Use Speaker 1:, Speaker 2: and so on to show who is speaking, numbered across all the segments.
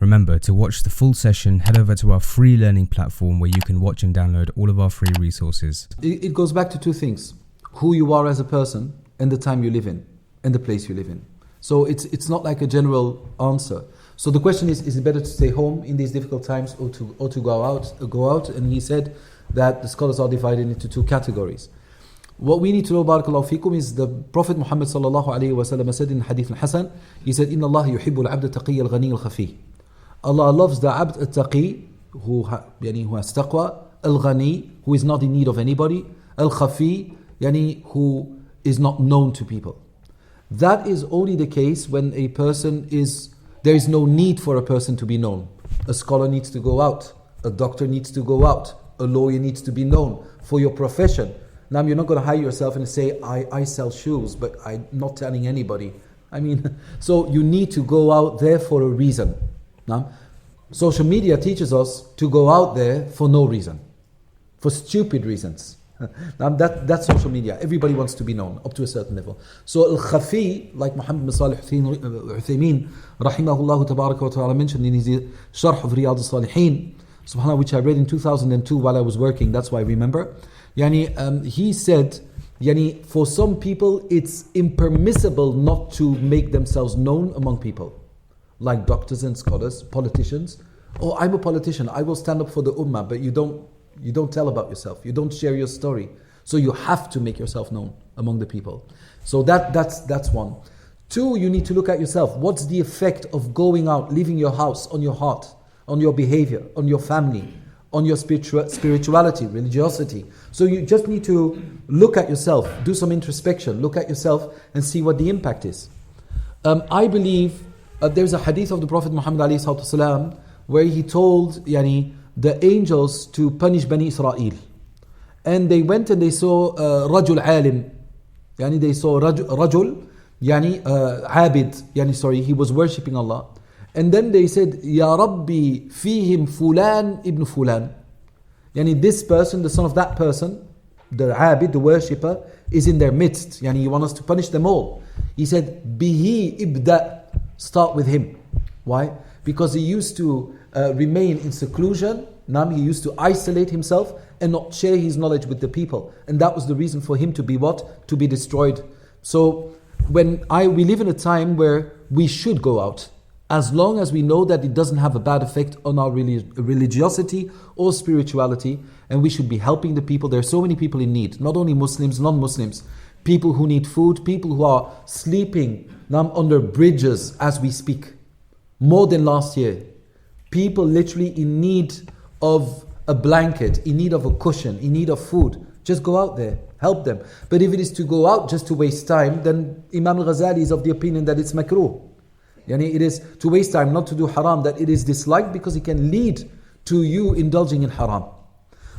Speaker 1: Remember, to watch the full session, head over to our free learning platform where you can watch and download all of our free resources.
Speaker 2: It goes back to two things: who you are as a person and the time you live in and the place you live in. So it's not like a general answer. So the question is it better to stay home in these difficult times or to go out? And he said that the scholars are divided into two categories. What we need to know, barakallahu fikum, is the Prophet Muhammad sallallahu alayhi wa sallam said in Hadith al-Hasan, he said, إِنَّ اللَّهَ يُحِبُّ الْعَبْدَ التَّقِيَّ الْغَنِيَّ الْخَفِيَّ. Allah loves the abd al-taqi, who has taqwa, al-ghani, who is not in need of anybody, al-khafi, who is not known to people. That is only the case when a person there is no need for a person to be known. A scholar needs to go out, a doctor needs to go out, a lawyer needs to be known for your profession. Now you're not going to hide yourself and say, I sell shoes, but I'm not telling anybody. So you need to go out there for a reason. Now, social media teaches us to go out there for no reason, for stupid reasons. Now that's social media. Everybody wants to be known up to a certain level. So al-khafi, like Muhammad bin Salih Uthaymeen, rahimahullah tabaraka wa ta'ala, mentioned in his Sharh of Riyadh al-Salihin, subhanAllah, which I read in 2002 while I was working, that's why I remember. He said, for some people it's impermissible not to make themselves known among people, like doctors and scholars, politicians. Oh, I'm a politician, I will stand up for the ummah, but you don't tell about yourself, you don't share your story. So you have to make yourself known among the people. So that's one. Two, you need to look at yourself. What's the effect of going out, leaving your house, on your heart, on your behavior, on your family, on your spirituality, religiosity? So you just need to look at yourself, do some introspection, look at yourself and see what the impact is. I believe there's a hadith of the Prophet Muhammad alayhi salatu wasalam where he told the angels to punish Bani Israel. And they went and they saw Rajul Alim. They saw Rajul, Abid, he was worshipping Allah. And then they said, Ya Rabbi, fihim fulan ibn fulan. This person, the son of that person, the Abid, the worshipper, is in their midst. You want us to punish them all. He said, Bihi ibda, start with him. Why? Because he used to remain in seclusion. He used to isolate himself and not share his knowledge with the people. And that was the reason for him to be what? To be destroyed. So we live in a time where we should go out, as long as we know that it doesn't have a bad effect on our religiosity or spirituality, and we should be helping the people. There are so many people in need, not only Muslims, non-Muslims, people who need food, people who are sleeping under bridges as we speak. More than last year. People literally in need of a blanket, in need of a cushion, in need of food. Just go out there, help them. But if it is to go out just to waste time, then Imam al-Ghazali is of the opinion that it's makruh. It is to waste time, not to do haram, that it is disliked because it can lead to you indulging in haram.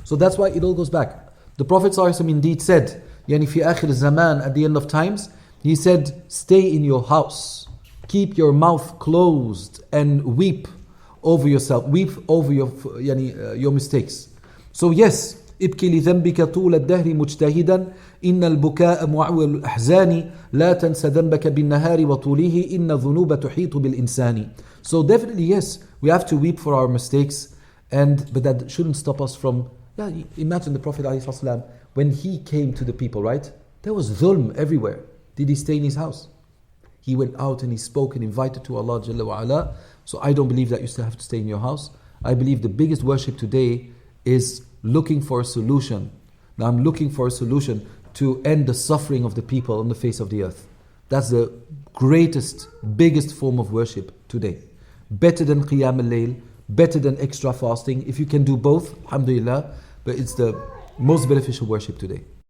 Speaker 2: So that's why it all goes back. The Prophet ﷺ indeed said, fi akhir zaman, at the end of times, he said, stay in your house, keep your mouth closed and weep over yourself, weep over your mistakes. So yes, ابكي لذنبك طول الدهر مجتهدا إن البكاء معول الأحزان لا تنس ذنبك بالنهار وطوله إن الذنوب تحيط بالإنسان. So definitely yes, we have to weep for our mistakes, but that shouldn't stop us from, imagine the Prophet ﷺ, when he came to the people, right? There was dhulm everywhere. Did he stay in his house? He went out and he spoke and invited to Allah Jalla wa Ala. So I don't believe that you still have to stay in your house. I believe the biggest worship today is looking for a solution. Now I'm looking for a solution to end the suffering of the people on the face of the earth. That's the greatest, biggest form of worship today. Better than Qiyam al-Layl, better than extra fasting. If you can do both, alhamdulillah, but it's the most beneficial worship today.